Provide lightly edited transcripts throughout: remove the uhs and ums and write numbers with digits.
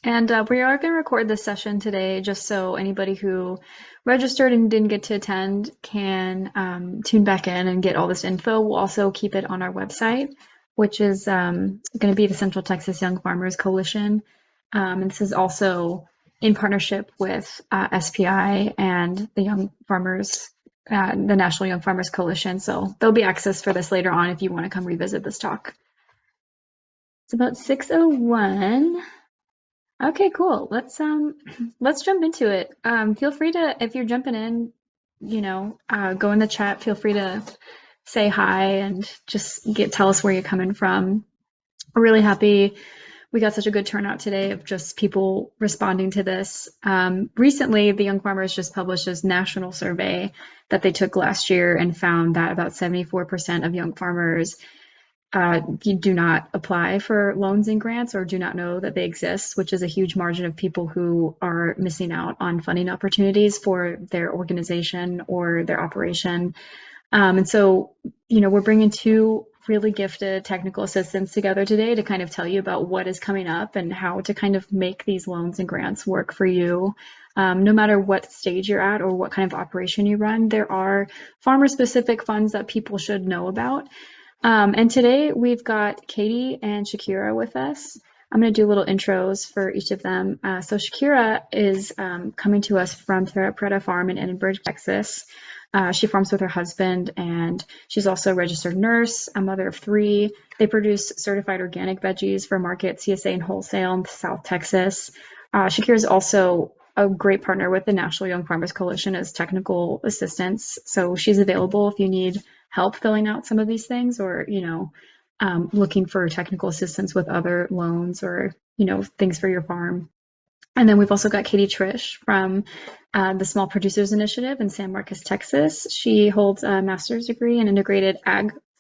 And we are going to record this session today just so anybody who registered and didn't get to attend can tune back in and get all this info. We'll also keep it on our website, which is going to be the Central Texas Young Farmers Coalition. And this is also in partnership with SPI and the Young Farmers, the National Young Farmers Coalition. So there'll be access for this later on if you want to come revisit this talk. It's about 6:01. Okay, cool. Let's jump into it. Feel free to, if you're jumping in, go in the chat. Feel free to say hi and just tell us where you're coming from. We're really happy we got such a good turnout today of just people responding to this. Recently, the Young Farmers just published this national survey that they took last year and found that about 74% of young farmers you do not apply for loans and grants or do not know that they exist, which is a huge margin of people who are missing out on funding opportunities for their organization or their operation. And so, we're bringing two really gifted technical assistants together today to kind of tell you about what is coming up and how to kind of make these loans and grants work for you. No matter what stage you're at or what kind of operation you run, there are farmer-specific funds that people should know about. And today we've got Katie and Shakera with us. I'm going to do little intros for each of them. So Shakera is coming to us from Terra Preta farm in Edinburgh, Texas. She farms with her husband, and she's also a registered nurse, a mother of three. They produce certified organic veggies for market, CSA, and wholesale in South Texas. Shakera is also a great partner with the National Young Farmers Coalition as technical assistance. So she's available if you need help filling out some of these things or, looking for technical assistance with other loans or, things for your farm. And then we've also got Katie Tritsch from the Small Producers Initiative in San Marcos, Texas. She holds a master's degree in integrated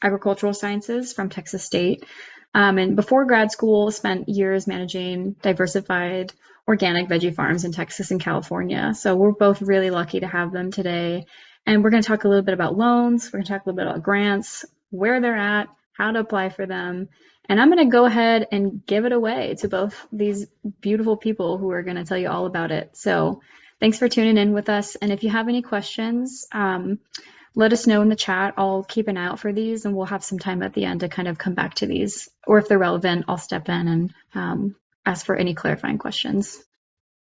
agricultural sciences from Texas State. And before grad school, spent years managing diversified organic veggie farms in Texas and California. So we're both really lucky to have them today. And we're going to talk a little bit about loans. We're going to talk a little bit about grants, where they're at, how to apply for them. And I'm going to go ahead and give it away to both these beautiful people who are going to tell you all about it. So thanks for tuning in with us. And if you have any questions, let us know in the chat. I'll keep an eye out for these and we'll have some time at the end to kind of come back to these. Or if they're relevant, I'll step in and ask for any clarifying questions.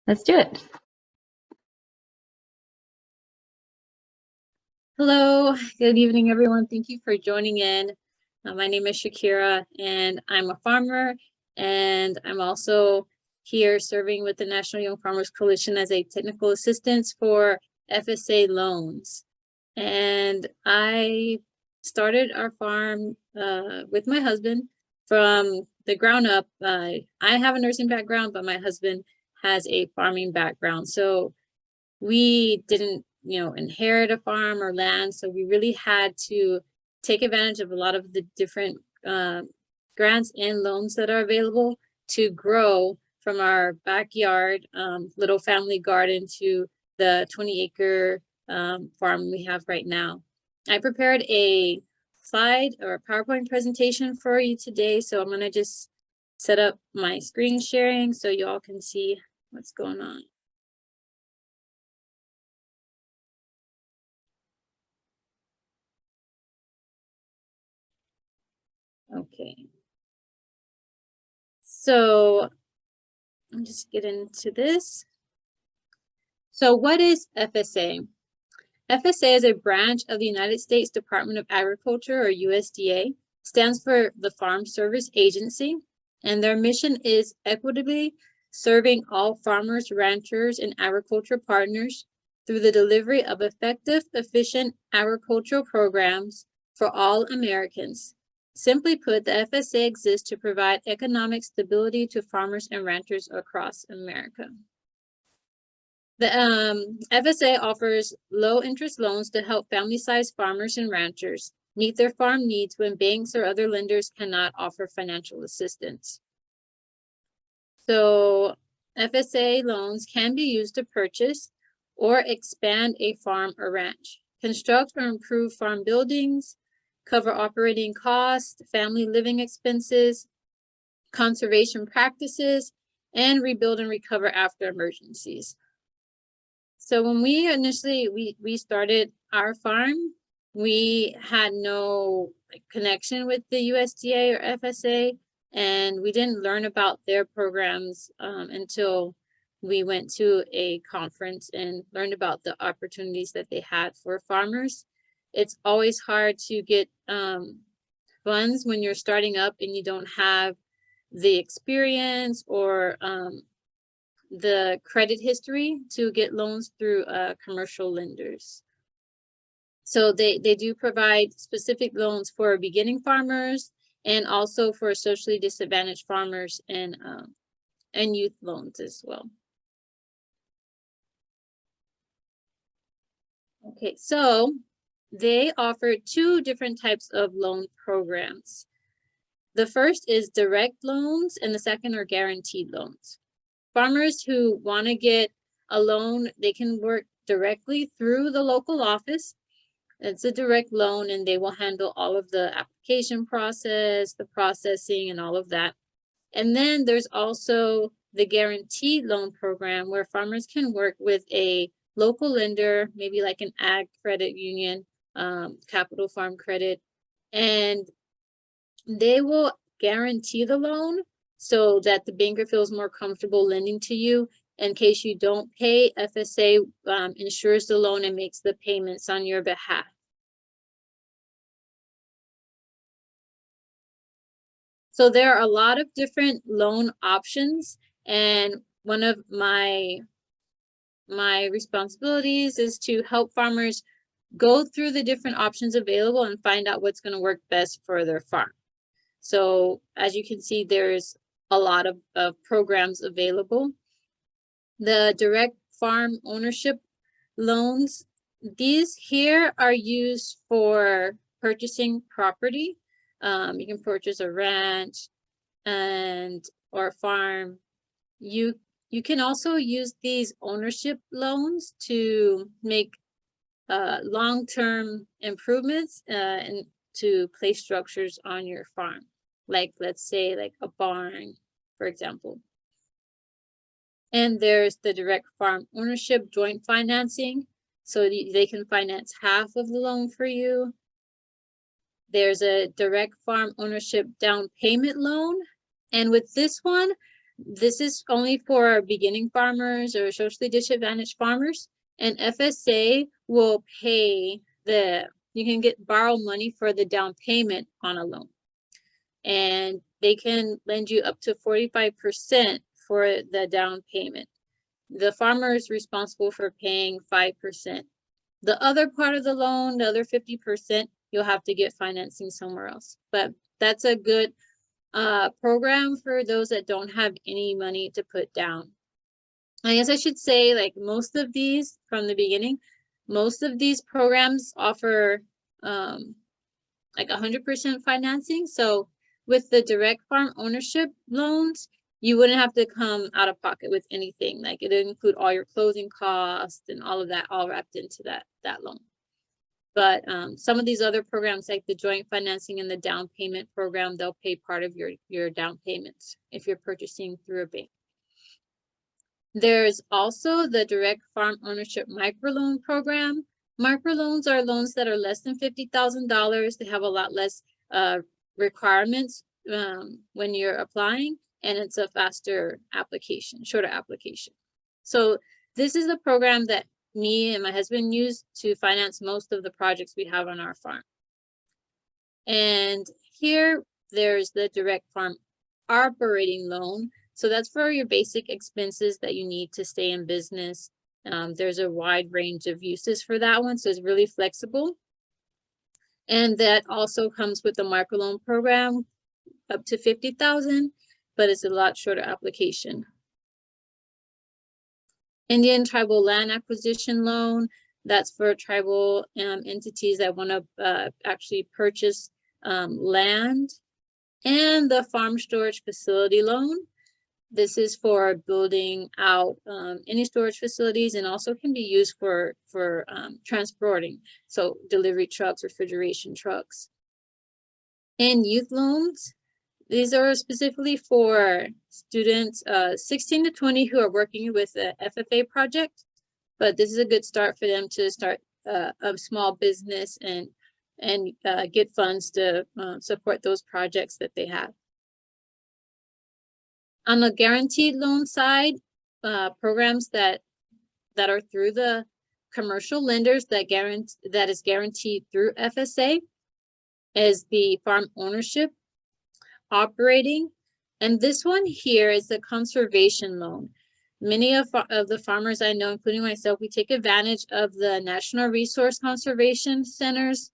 Let's do it. Hello, good evening, everyone. Thank you for joining in. My name is Shakera, and I'm a farmer, and I'm also here serving with the National Young Farmers Coalition as a technical assistant for FSA loans. And I started our farm with my husband from the ground up. I have a nursing background, but my husband has a farming background. So we didn't inherit a farm or land. So we really had to take advantage of a lot of the different grants and loans that are available to grow from our backyard little family garden to the 20-acre farm we have right now. I prepared a slide or a PowerPoint presentation for you today. So I'm going to just set up my screen sharing so you all can see what's going on. Okay. So I'm just getting into this. So what is FSA? FSA is a branch of the United States Department of Agriculture, or USDA, stands for the Farm Service Agency, and their mission is equitably serving all farmers, ranchers, and agriculture partners through the delivery of effective, efficient agricultural programs for all Americans. Simply put, the FSA exists to provide economic stability to farmers and ranchers across America. The FSA offers low-interest loans to help family-sized farmers and ranchers meet their farm needs when banks or other lenders cannot offer financial assistance. So FSA loans can be used to purchase or expand a farm or ranch, construct or improve farm buildings, cover operating costs, family living expenses, conservation practices, and rebuild and recover after emergencies. So when we initially we started our farm, we had no connection with the USDA or FSA, and we didn't learn about their programs until we went to a conference and learned about the opportunities that they had for farmers. It's always hard to get funds when you're starting up and you don't have the experience or the credit history to get loans through commercial lenders. So they do provide specific loans for beginning farmers and also for socially disadvantaged farmers and youth loans as well. Okay, so they offer two different types of loan programs. The first is direct loans and the second are guaranteed loans. Farmers who want to get a loan, they can work directly through the local office. It's a direct loan and they will handle all of the application process, the processing and all of that. And then there's also the guaranteed loan program where farmers can work with a local lender, maybe like an ag credit union, Capital Farm Credit, and they will guarantee the loan so that the banker feels more comfortable lending to you. In case you don't pay, FSA insures the loan and makes the payments on your behalf. So there are a lot of different loan options, and one of my responsibilities is to help farmers go through the different options available and find out what's going to work best for their farm. So as you can see, there's a lot of programs available. The direct farm ownership loans, these here are used for purchasing property. You can purchase a ranch or a farm. You can also use these ownership loans to make long-term improvements and to place structures on your farm, like let's say like a barn, for example. And there's the direct farm ownership joint financing, so they can finance half of the loan for you. There's a direct farm ownership down payment loan, and with this one, this is only for beginning farmers or socially disadvantaged farmers, and FSA will pay you can borrow money for the down payment on a loan. And they can lend you up to 45% for the down payment. The farmer is responsible for paying 5%. The other part of the loan, the other 50%, you'll have to get financing somewhere else. But that's a good program for those that don't have any money to put down. I guess I should say, like most of these from the beginning, most of these programs offer like 100% financing. So with the direct farm ownership loans, you wouldn't have to come out of pocket with anything. Like it would include all your closing costs and all of that, all wrapped into that loan. But some of these other programs, like the joint financing and the down payment program, they'll pay part of your down payments if you're purchasing through a bank. There's also the direct farm ownership microloan program. Microloans are loans that are less than $50,000. They have a lot less requirements when you're applying, and it's a faster application, shorter application. So this is the program that me and my husband use to finance most of the projects we have on our farm. And here there's the direct farm operating loan. So that's for your basic expenses that you need to stay in business. There's a wide range of uses for that one, so it's really flexible. And that also comes with the microloan program up to $50,000, but it's a lot shorter application. Indian tribal land acquisition loan, that's for tribal entities that want to actually purchase land. And the farm storage facility loan, this is for building out any storage facilities, and also can be used for transporting, so delivery trucks, refrigeration trucks. And youth loans, These are specifically for students 16 to 20 who are working with the FFA project, but this is a good start for them to start a small business and get funds to support those projects that they have. On the guaranteed loan side, programs that are through the commercial lenders that is guaranteed through FSA is the farm ownership, operating, and this one here is the conservation loan. Many of the farmers I know, including myself, we take advantage of the National Resource Conservation Center's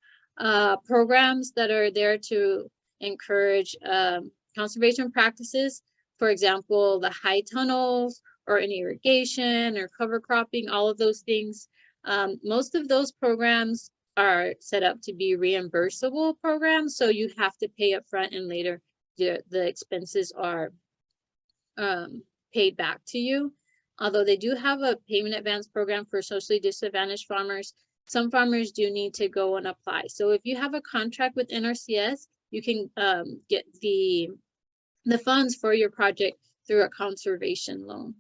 programs that are there to encourage conservation practices. For example, the high tunnels or in irrigation or cover cropping, all of those things. Most of those programs are set up to be reimbursable programs, so you have to pay up front and later the expenses are paid back to you. Although they do have a payment advance program for socially disadvantaged farmers, some farmers do need to go and apply. So if you have a contract with NRCS, you can get the funds for your project through a conservation loan.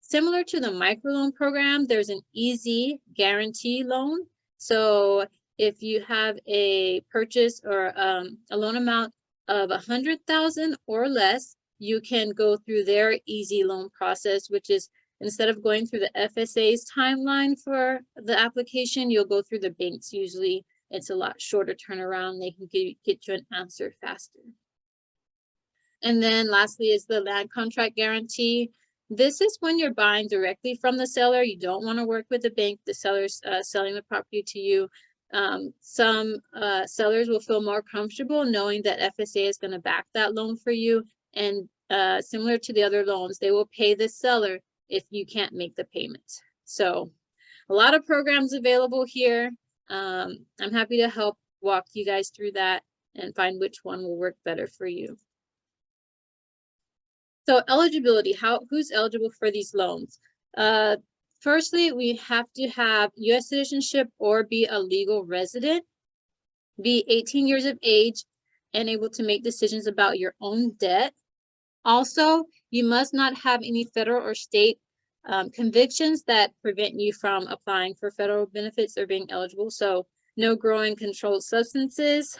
Similar to the microloan program, there's an easy guarantee loan. So if you have a purchase or a loan amount of 100,000 or less, you can go through their easy loan process, which is instead of going through the FSA's timeline for the application, you'll go through the banks. Usually it's a lot shorter turnaround. They can get you an answer faster. And then lastly is the land contract guarantee. This is when you're buying directly from the seller. You don't want to work with the bank. The seller's selling the property to you. Some sellers will feel more comfortable knowing that FSA is going to back that loan for you. And similar to the other loans, they will pay the seller if you can't make the payments. So a lot of programs available here. I'm happy to help walk you guys through that and find which one will work better for you. So eligibility, who's eligible for these loans? Firstly, we have to have U.S. citizenship or be a legal resident, be 18 years of age, and able to make decisions about your own debt. Also, you must not have any federal or state convictions that prevent you from applying for federal benefits or being eligible. So no growing controlled substances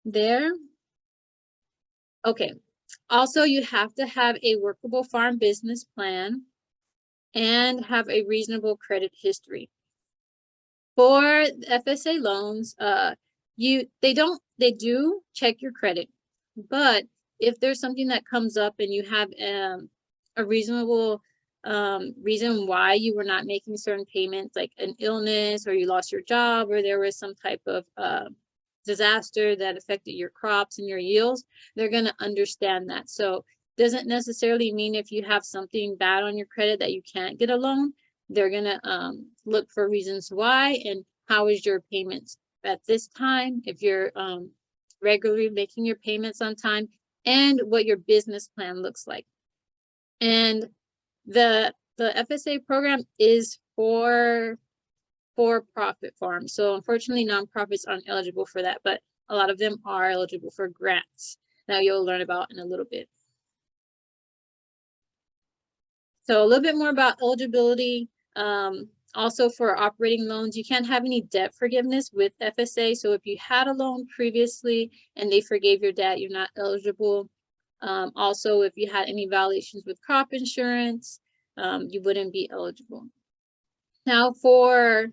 there. Okay. Also, you have to have a workable farm business plan and have a reasonable credit history. For FSA loans, they do check your credit, but if there's something that comes up and you have a reasonable reason why you were not making certain payments, like an illness or you lost your job or there was some type of disaster that affected your crops and your yields, they're going to understand that. So doesn't necessarily mean if you have something bad on your credit that you can't get a loan. They're going to look for reasons why and how is your payments at this time, if you're regularly making your payments on time, and what your business plan looks like. And the FSA program is for profit farms. So unfortunately, nonprofits aren't eligible for that, but a lot of them are eligible for grants. Now you'll learn about in a little bit. So a little bit more about eligibility. Also for operating loans, you can't have any debt forgiveness with FSA. So if you had a loan previously and they forgave your debt, you're not eligible. Also, if you had any violations with crop insurance, you wouldn't be eligible. Now for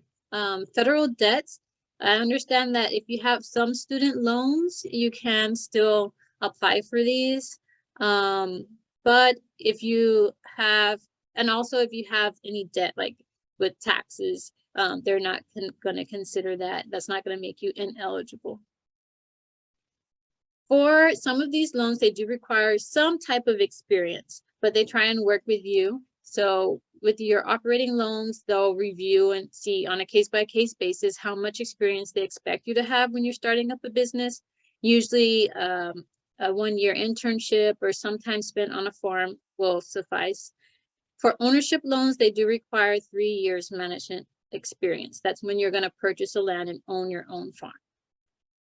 federal debts, I understand that if you have some student loans, you can still apply for these. But if you have, and also if you have any debt, like with taxes, they're not going to consider that. That's not going to make you ineligible. For some of these loans, they do require some type of experience, but they try and work with you. So with your operating loans, they'll review and see on a case-by-case basis how much experience they expect you to have when you're starting up a business. Usually a 1-year internship or some time spent on a farm will suffice. For ownership loans, they do require 3 years management experience. That's when you're going to purchase a land and own your own farm.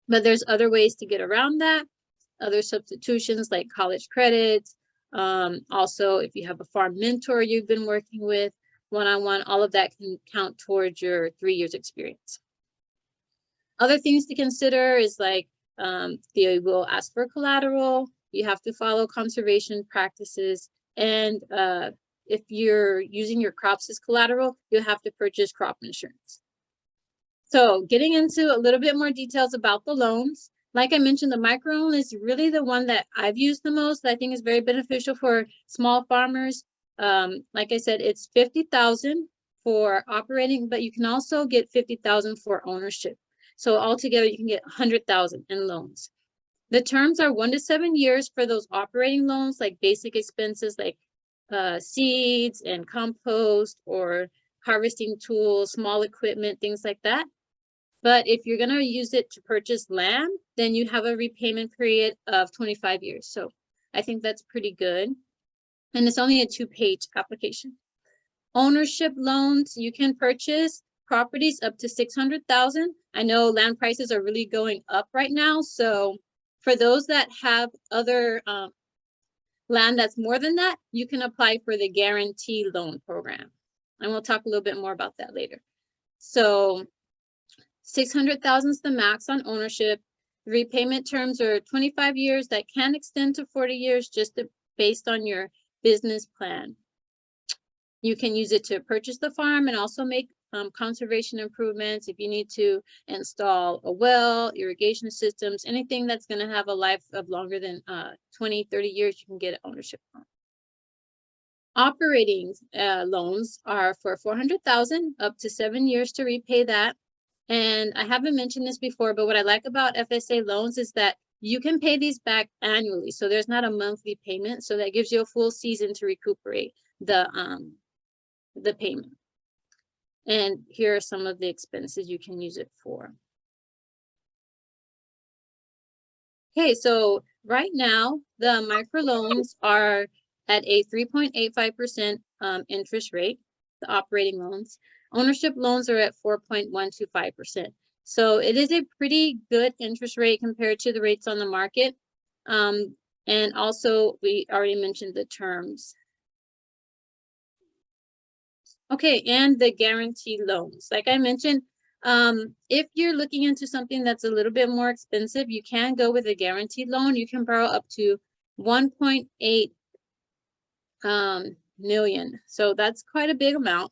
But there's other ways to get around that. other substitutions like college credits. Also, if you have a farm mentor you've been working with one-on-one, all of that can count towards your 3 years experience. Other things to consider is like they will ask for collateral. You have to follow conservation practices, and if you're using your crops as collateral, you have to purchase crop insurance. So getting into a little bit more details about the loans. Like I mentioned, the micro loan is really the one that I've used the most. I think is very beneficial for small farmers. Like I said, it's $50,000 for operating, but you can also get $50,000 for ownership. So altogether, you can get $100,000 in loans. The terms are 1 to 7 years for those operating loans, like basic expenses like seeds and compost or harvesting tools, small equipment, things like that. But if you're going to use it to purchase land, then you have a repayment period of 25 years. So I think that's pretty good. And it's only a 2-page application. Ownership loans, you can purchase properties up to $600,000. I know land prices are really going up right now. So for those that have other land that's more than that, you can apply for the guarantee loan program. And we'll talk a little bit more about that later. So 600,000 is the max on ownership. The repayment terms are 25 years that can extend to 40 years just based on your business plan. You can use it to purchase the farm and also make conservation improvements. If you need to install a well, irrigation systems, anything that's going to have a life of longer than 20, 30 years, you can get an ownership loan. Operating loans are for $400,000 up to 7 years to repay that. And I haven't mentioned this before, but what I like about FSA loans is that you can pay these back annually. So there's not a monthly payment. So that gives you a full season to recuperate the payment. And here are some of the expenses you can use it for. Okay, so right now the microloans are at a 3.85% interest rate, the operating loans. Ownership loans are at 4.125%. So it is a pretty good interest rate compared to the rates on the market. And also we already mentioned the terms. Okay, and the guaranteed loans. Like I mentioned, if you're looking into something that's a little bit more expensive, you can go with a guaranteed loan. You can borrow up to 1.8 million. So that's quite a big amount.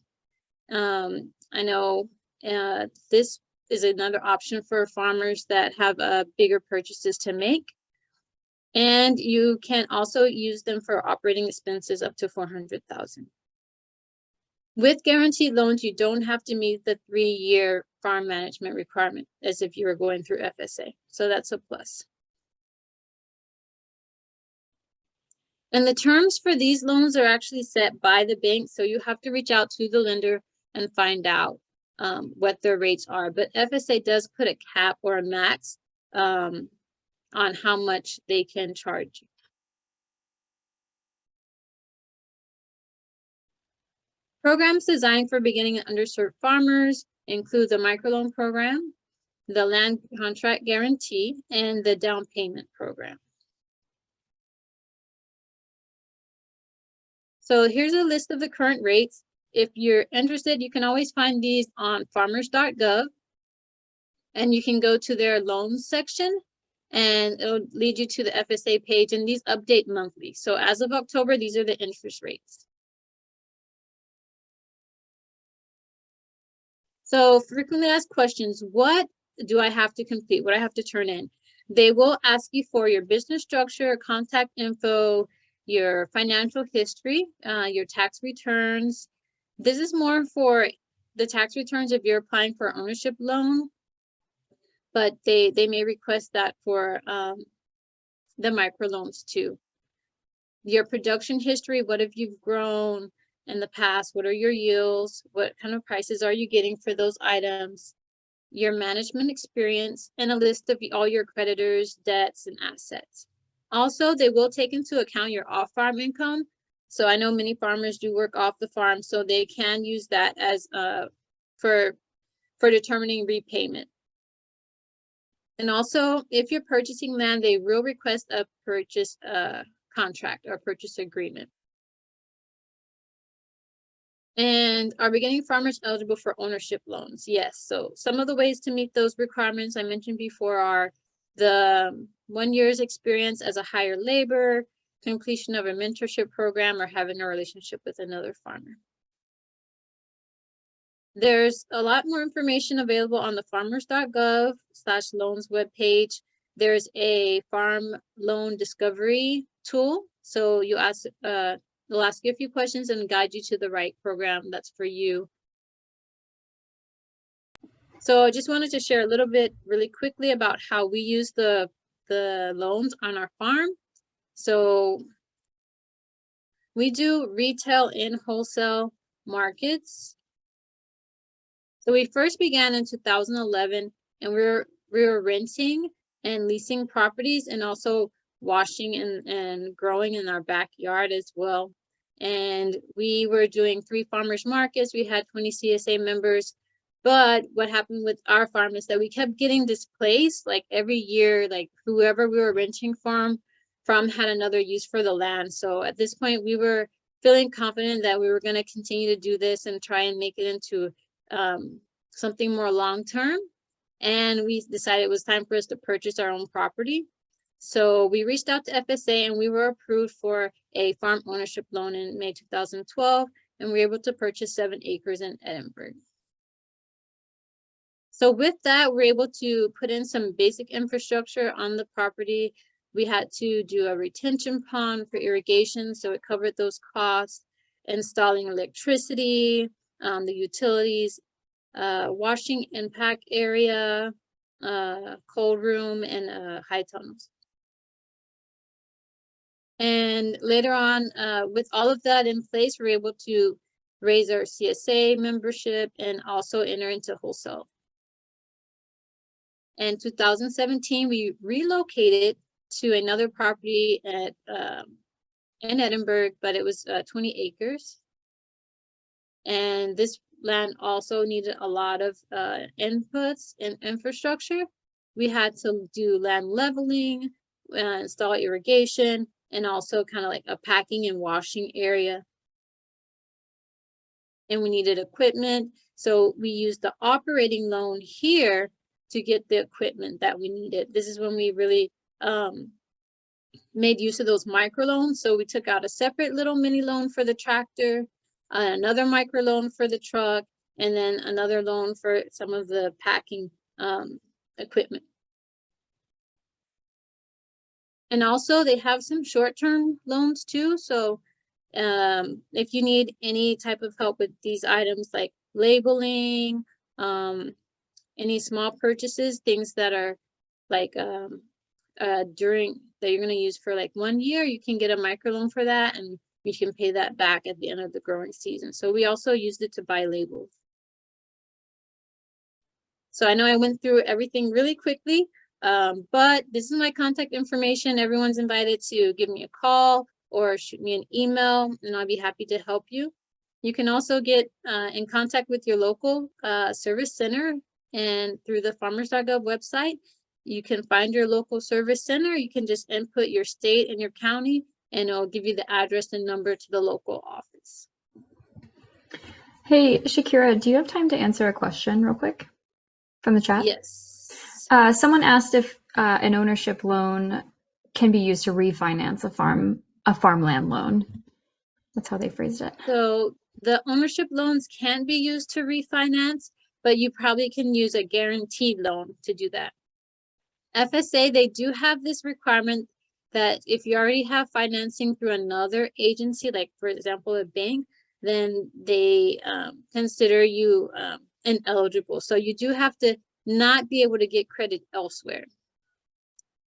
I know this is another option for farmers that have bigger purchases to make. And you can also use them for operating expenses up to $400,000. With guaranteed loans, you don't have to meet the 3-year farm management requirement as if you were going through FSA. So that's a plus. And the terms for these loans are actually set by the bank. So you have to reach out to the lender and find out what their rates are. But FSA does put a cap or a max on how much they can charge you. Programs designed for beginning and underserved farmers include the microloan program, the land contract guarantee, and the down payment program. So here's a list of the current rates. If you're interested, you can always find these on farmers.gov, and you can go to their loans section and it'll lead you to the FSA page, and these update monthly. So as of October, these are the interest rates. So frequently asked questions, what do I have to complete? What do I have to turn in? They will ask you for your business structure, contact info, your financial history, your tax returns. This is more for the tax returns if you're applying for an ownership loan, but they may request that for the microloans too. Your production history, what have you grown in the past? What are your yields? What kind of prices are you getting for those items? Your management experience, and a list of all your creditors, debts, and assets. Also, they will take into account your off-farm income. So I know many farmers do work off the farm, so they can use that as for determining repayment. And also, if you're purchasing land, they will request a purchase contract or purchase agreement. And are beginning farmers eligible for ownership loans? Yes. So some of the ways to meet those requirements I mentioned before are the 1 year's experience as a hired labor, completion of a mentorship program, or having a relationship with another farmer. There's a lot more information available on the farmers.gov/loans webpage. There's a farm loan discovery tool. So you ask, they'll ask you a few questions and guide you to the right program that's for you. So I just wanted to share a little bit really quickly about how we use the loans on our farm. So we do retail and wholesale markets. So we first began in 2011, and we were renting and leasing properties and also washing and growing in our backyard as well. And we were doing 3 farmers markets. We had 20 CSA members. But what happened with our farm is that we kept getting displaced. Like every year, like whoever we were renting from had another use for the land. So at this point, we were feeling confident that we were going to continue to do this and try and make it into something more long-term. And we decided it was time for us to purchase our own property. So we reached out to FSA and we were approved for a farm ownership loan in May 2012, and we were able to purchase 7 acres in Edinburgh. So with that, we're able to put in some basic infrastructure on the property. We had to do a retention pond for irrigation, so it covered those costs, installing electricity, the utilities, washing and pack area, cold room, and high tunnels. And later on, with all of that in place, we're able to raise our CSA membership and also enter into wholesale. In 2017, we relocated to another property at in Edinburgh, but it was 20 acres. And this land also needed a lot of inputs and infrastructure. We had to do land leveling, install irrigation, and also kind of like a packing and washing area. And we needed equipment. So we used the operating loan here to get the equipment that we needed. This is when we really made use of those microloans. So we took out a separate little mini loan for the tractor, another micro loan for the truck, and then another loan for some of the packing equipment. And also they have some short-term loans too. So if you need any type of help with these items like labeling, any small purchases, things that are like during that you're going to use for like 1 year, you can get a microloan for that, and you can pay that back at the end of the growing season. So we also used it to buy labels. So I know I went through everything really quickly, but this is my contact information. Everyone's invited to give me a call or shoot me an email, and I'll be happy to help you. You can also get in contact with your local service center, and through the farmers.gov website, you can find your local service center. You can just input your state and your county, and it'll give you the address and number to the local office. Hey, Shakera, do you have time to answer a question real quick from the chat? Yes. Someone asked if an ownership loan can be used to refinance a farmland loan. That's how they phrased it. So the ownership loans can be used to refinance, but you probably can use a guaranteed loan to do that. FSA, they do have this requirement that if you already have financing through another agency, like for example, a bank, then they consider you ineligible. So you do have to not be able to get credit elsewhere.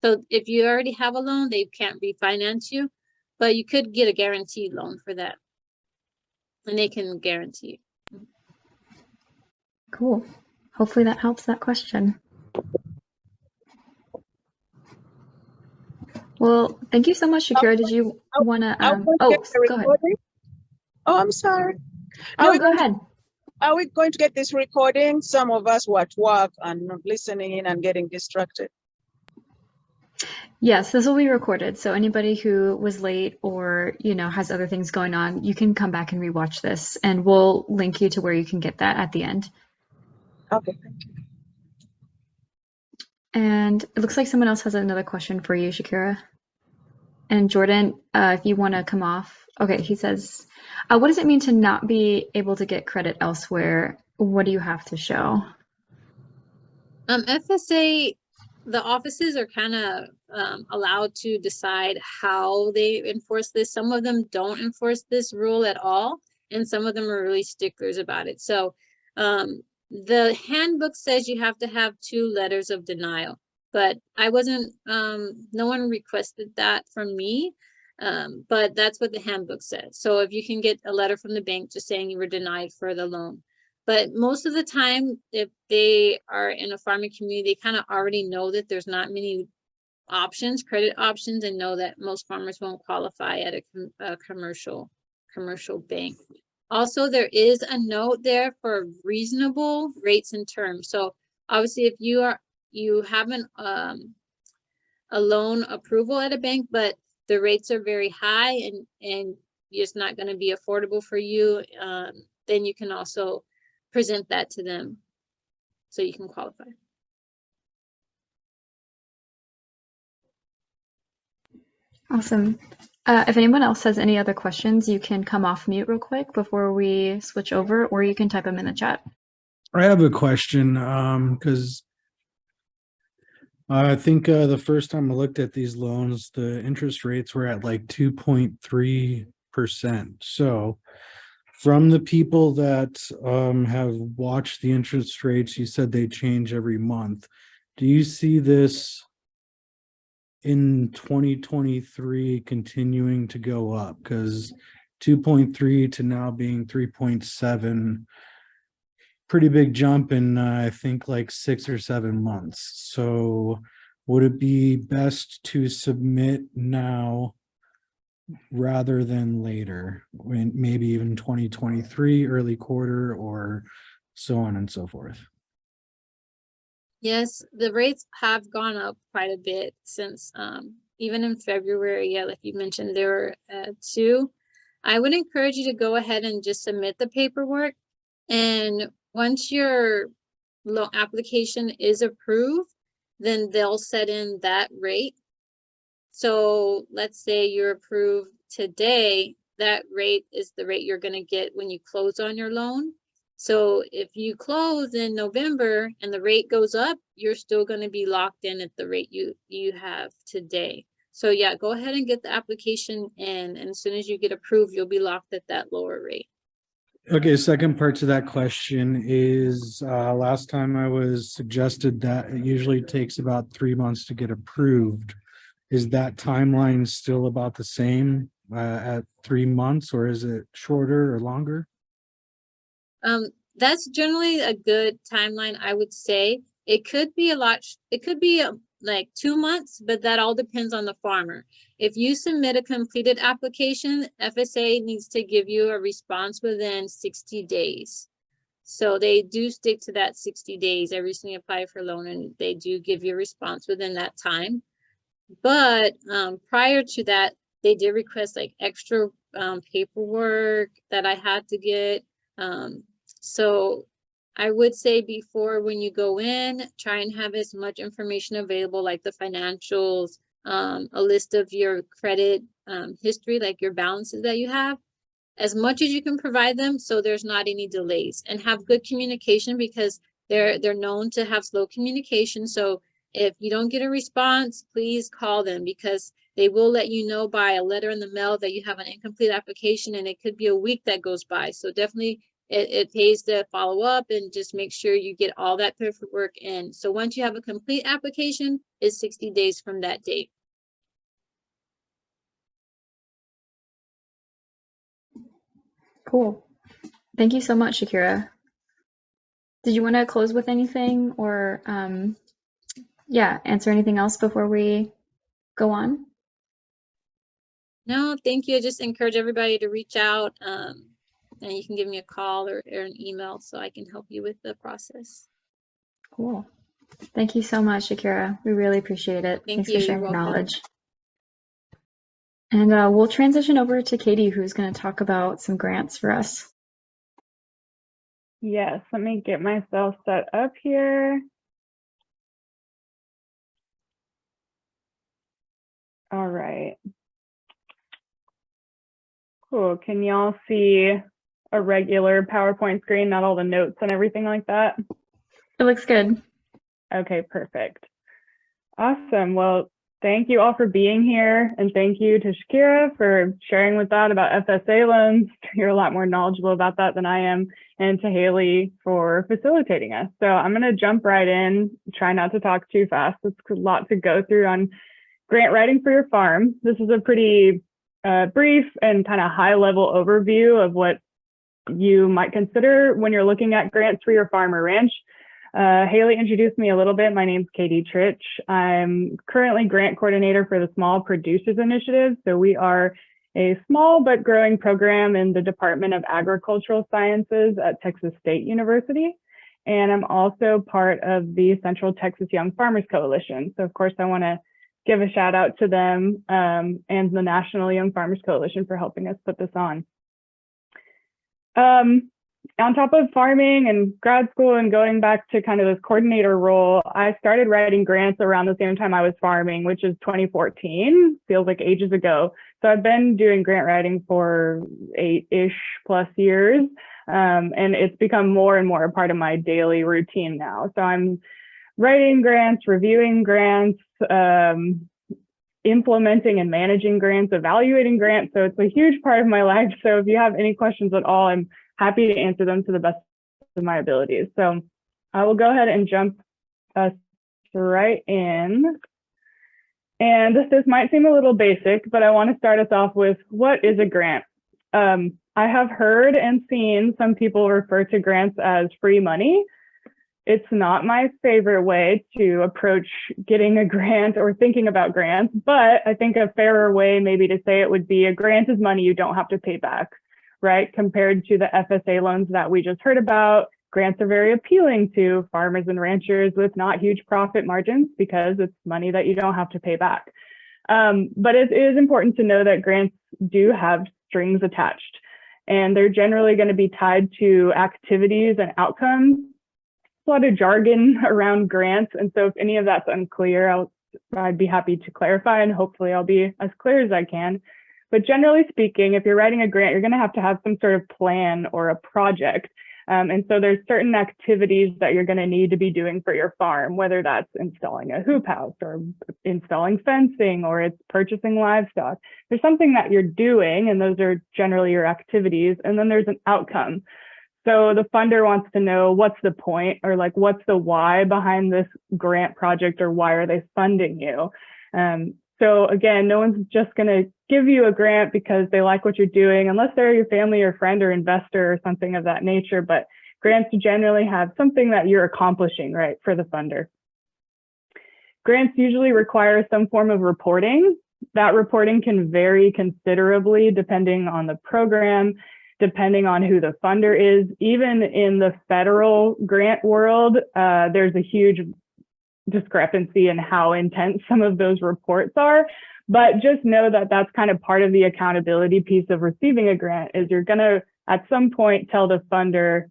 So if you already have a loan, they can't refinance you, but you could get a guaranteed loan for that, and they can guarantee. Cool. Hopefully that helps that question. Well, thank you so much, Shakera. Did you want to? Oh, go ahead. Oh, I'm sorry. No, go ahead. Are we going to get this recording? Some of us were at work and listening in and getting distracted. Yes, this will be recorded. So anybody who was late or, has other things going on, you can come back and rewatch this and we'll link you to where you can get that at the end. Okay. And it looks like someone else has another question for you, Shakira. And Jordan, if you want to come off. Okay, he says, what does it mean to not be able to get credit elsewhere? What do you have to show? FSA, the offices are kind of allowed to decide how they enforce this. Some of them don't enforce this rule at all, and some of them are really sticklers about it. So the handbook says you have to have 2 letters of denial, but I wasn't, no one requested that from me, but that's what the handbook says. So if you can get a letter from the bank just saying you were denied for the loan. But most of the time, if they are in a farming community, they kind of already know that there's not many options, credit options, and know that most farmers won't qualify at a commercial bank. Also, there is a note there for reasonable rates and terms. So obviously, if you have a loan approval at a bank, but the rates are very high and it's not going to be affordable for you, then you can also present that to them so you can qualify. Awesome. If anyone else has any other questions, you can come off mute real quick before we switch over, or you can type them in the chat. I have a question because I think the first time I looked at these loans, the interest rates were at like 2.3%. So from the people that have watched the interest rates, you said they change every month. Do you see this in 2023 continuing to go up? Because 2.3 to now being 3.7, pretty big jump in I think like 6 or 7 months. So would it be best to submit now rather than later, when maybe even 2023 early quarter or so on and so forth? Yes, the rates have gone up quite a bit since even in February. Yeah, like you mentioned, they were at 2. I would encourage you to go ahead and just submit the paperwork, and once your loan application is approved, then they'll set in that rate. So let's say you're approved today, that rate is the rate you're going to get when you close on your loan. So if you close in November and the rate goes up, you're still going to be locked in at the rate you have today. So yeah, go ahead and get the application in, and as soon as you get approved, you'll be locked at that lower rate. Okay, second part to that question is last time I was suggested that it usually takes about 3 months to get approved. Is that timeline still about the same at 3 months, or is it shorter or longer? That's generally a good timeline, I would say. It could be like 2 months, but that all depends on the farmer. If you submit a completed application, FSA needs to give you a response within 60 days. So they do stick to that 60 days. I recently applied for a loan and they do give you a response within that time. But prior to that, they did request like extra paperwork that I had to get. So I would say before, when you go in, try and have as much information available, like the financials, a list of your credit history, like your balances that you have, as much as you can provide them, so there's not any delays, and have good communication, because they're known to have slow communication. So if you don't get a response, please call them, because they will let you know by a letter in the mail that you have an incomplete application, and it could be a week that goes by. So definitely it pays to follow up and just make sure you get all that paperwork in. So once you have a complete application, it's 60 days from that date. Cool. Thank you so much, Shakira. Did you want to close with anything or, answer anything else before we go on? No, thank you. I just encourage everybody to reach out, and you can give me a call or an email so I can help you with the process. Cool. Thank you so much, Shakera. We really appreciate it. Thank Thanks you. for You're sharing your welcome. knowledge. And we'll transition over to Katie, who's going to talk about some grants for us. Yes, let me get myself set up here. All right. Cool. Can y'all see a regular PowerPoint screen, not all the notes and everything like that? It looks good. Okay, perfect. Awesome. Well, thank you all for being here, and thank you to Shakera for sharing with that about FSA loans. You're a lot more knowledgeable about that than I am, and to Haley for facilitating us. So I'm going to jump right in, try not to talk too fast. It's a lot to go through on grant writing for your farm. This is a pretty brief and kind of high level overview of what you might consider when you're looking at grants for your farm or ranch. Haley introduced me a little bit. My name's Katie Tritsch. I'm currently grant coordinator for the Small Producers Initiative. So we are a small but growing program in the Department of Agricultural Sciences at Texas State University. And I'm also part of the Central Texas Young Farmers Coalition. So of course I want to give a shout out to them and the National Young Farmers Coalition for helping us put this on. On top of farming and grad school and going back to kind of this coordinator role, I started writing grants around the same time I was farming, which is 2014, feels like ages ago. So I've been doing grant writing for 8-ish plus years, and it's become more and more a part of my daily routine now. So I'm writing grants, reviewing grants, implementing and managing grants, evaluating grants. So it's a huge part of my life. So if you have any questions at all, I'm happy to answer them to the best of my abilities. So I will go ahead and jump us right in. And this might seem a little basic, but I want to start us off with, what is a grant? I have heard and seen some people refer to grants as free money. It's not my favorite way to approach getting a grant or thinking about grants, but I think a fairer way maybe to say it would be, a grant is money you don't have to pay back, right? Compared to the FSA loans that we just heard about, grants are very appealing to farmers and ranchers with not huge profit margins because it's money that you don't have to pay back. But it is important to know that grants do have strings attached, and they're generally going to be tied to activities and outcomes. A lot of jargon around grants, and so if any of that's unclear, I'd be happy to clarify, and hopefully I'll be as clear as I can. But generally speaking, if you're writing a grant, you're going to have some sort of plan or a project. And so there's certain activities that you're going to need to be doing for your farm, whether that's installing a hoop house or installing fencing, or it's purchasing livestock. There's something that you're doing, and those are generally your activities. And then there's an outcome. So the funder wants to know, what's the point, or like, what's the why behind this grant project, or why are they funding you? So again, no one's just going to give you a grant because they like what you're doing, unless they're your family or friend or investor or something of that nature. But grants generally have something that you're accomplishing, right, for the funder. Grants usually require some form of reporting. That reporting can vary considerably depending on the program, depending on who the funder is. Even in the federal grant world, there's a huge discrepancy in how intense some of those reports are. But just know that that's kind of part of the accountability piece of receiving a grant, is you're going to, at some point, tell the funder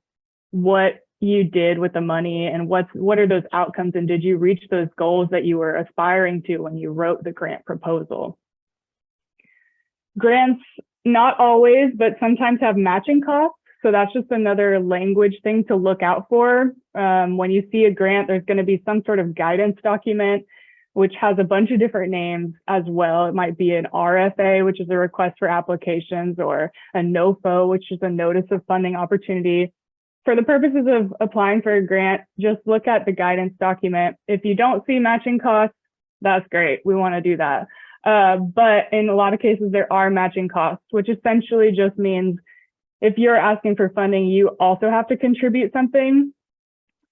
what you did with the money and what are those outcomes, and did you reach those goals that you were aspiring to when you wrote the grant proposal. Grants, not always, but sometimes have matching costs. So that's just another language thing to look out for. When you see a grant, there's going to be some sort of guidance document, which has a bunch of different names as well. It might be an RFA, which is a request for applications, or a NOFO, which is a notice of funding opportunity. For the purposes of applying for a grant, just look at the guidance document. If you don't see matching costs, that's great. We want to do that. But in a lot of cases, there are matching costs, which essentially just means if you're asking for funding, you also have to contribute something.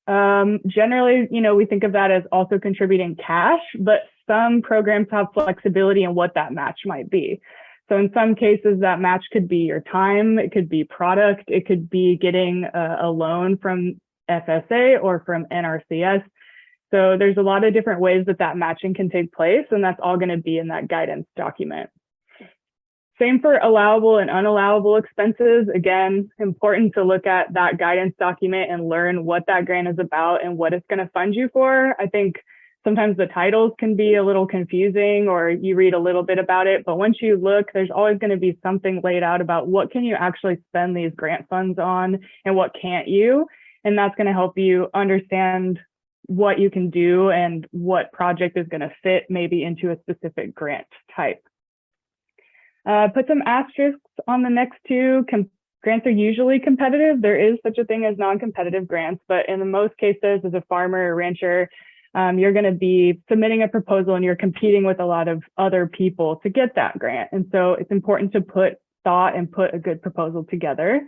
Generally, we think of that as also contributing cash, but some programs have flexibility in what that match might be. So in some cases, that match could be your time, it could be product, it could be getting a loan from FSA or from NRCS. So there's a lot of different ways that that matching can take place, and that's all going to be in that guidance document. Same for allowable and unallowable expenses. Again, important to look at that guidance document and learn what that grant is about and what it's going to fund you for. I think sometimes the titles can be a little confusing, or you read a little bit about it, but once you look, there's always going to be something laid out about what can you actually spend these grant funds on and what can't you. And that's going to help you understand what you can do and what project is going to fit maybe into a specific grant type. Put some asterisks on the next two. Grants are usually competitive. There is such a thing as non-competitive grants, but in the most cases, as a farmer or rancher, you're going to be submitting a proposal and you're competing with a lot of other people to get that grant. And so it's important to put thought and put a good proposal together.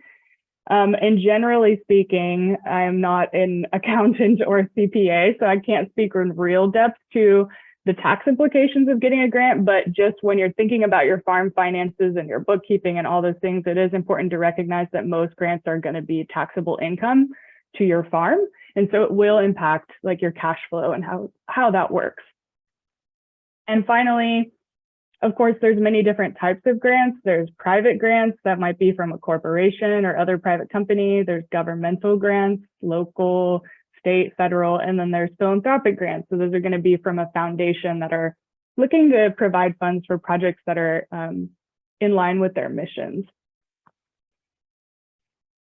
And generally speaking, I am not an accountant or CPA, so I can't speak in real depth to the tax implications of getting a grant, but just when you're thinking about your farm finances and your bookkeeping and all those things, it is important to recognize that most grants are going to be taxable income to your farm. And so it will impact like your cash flow and how that works. And finally, of course, there's many different types of grants. There's private grants that might be from a corporation or other private company. There's governmental grants, local, state, federal, and then there's philanthropic grants. So those are going to be from a foundation that are looking to provide funds for projects that are in line with their missions.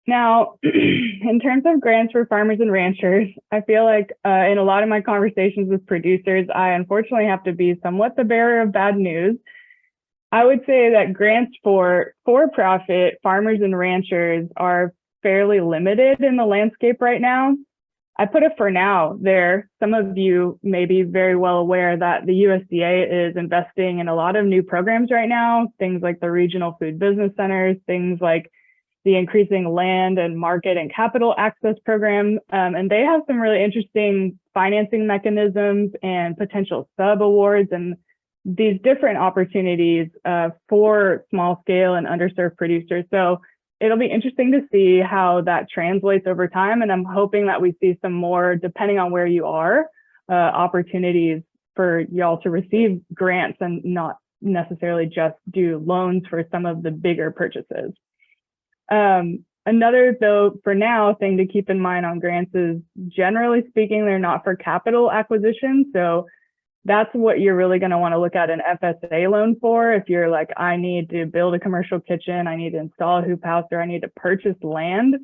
Now, in terms of grants for farmers and ranchers, I feel like in a lot of my conversations with producers, I unfortunately have to be somewhat the bearer of bad news. I would say that grants for for-profit farmers and ranchers are fairly limited in the landscape right now. I put a "for now" there. Some of you may be very well aware that the USDA is investing in a lot of new programs right now, things like the regional food business centers, things like the increasing land and market and capital access program. And they have some really interesting financing mechanisms and potential sub-awards and these different opportunities for small scale and underserved producers. So it'll be interesting to see how that translates over time. And I'm hoping that we see some more, depending on where you are, opportunities for y'all to receive grants and not necessarily just do loans for some of the bigger purchases. Another, though, for now, thing to keep in mind on grants is, generally speaking, they're not for capital acquisition. So that's what you're really going to want to look at an FSA loan for. If you're like, I need to build a commercial kitchen, I need to install a hoop house, or I need to purchase land,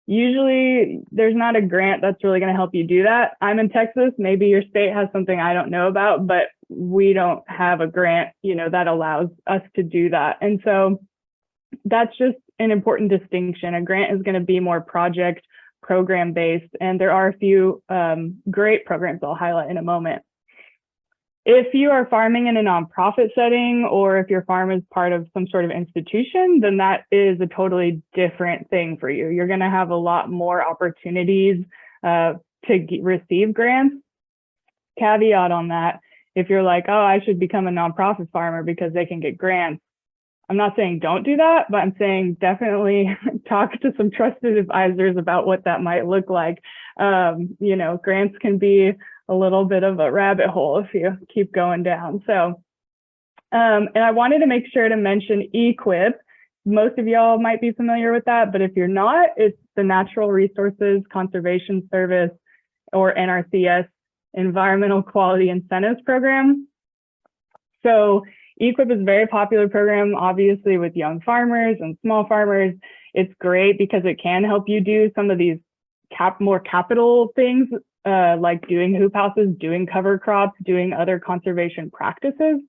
usually there's not a grant that's really going to help you do that. I'm in Texas. Maybe your state has something I don't know about, but we don't have a grant, that allows us to do that. And so that's just an important distinction. A grant is going to be more project program based, and there are a few great programs I'll highlight in a moment. If you are farming in a nonprofit setting, or if your farm is part of some sort of institution, then that is a totally different thing for you. You're going to have a lot more opportunities to receive grants. Caveat on that, if you're like, oh, I should become a nonprofit farmer because they can get grants, I'm not saying don't do that, but I'm saying definitely talk to some trusted advisors about what that might look like. Grants can be a little bit of a rabbit hole if you keep going down. So, and I wanted to make sure to mention EQIP. Most of y'all might be familiar with that, but if you're not, it's the Natural Resources Conservation Service, or NRCS, Environmental Quality Incentives Program. So EQIP is a very popular program, obviously, with young farmers and small farmers. It's great because it can help you do some of these more capital things, like doing hoop houses, doing cover crops, doing other conservation practices.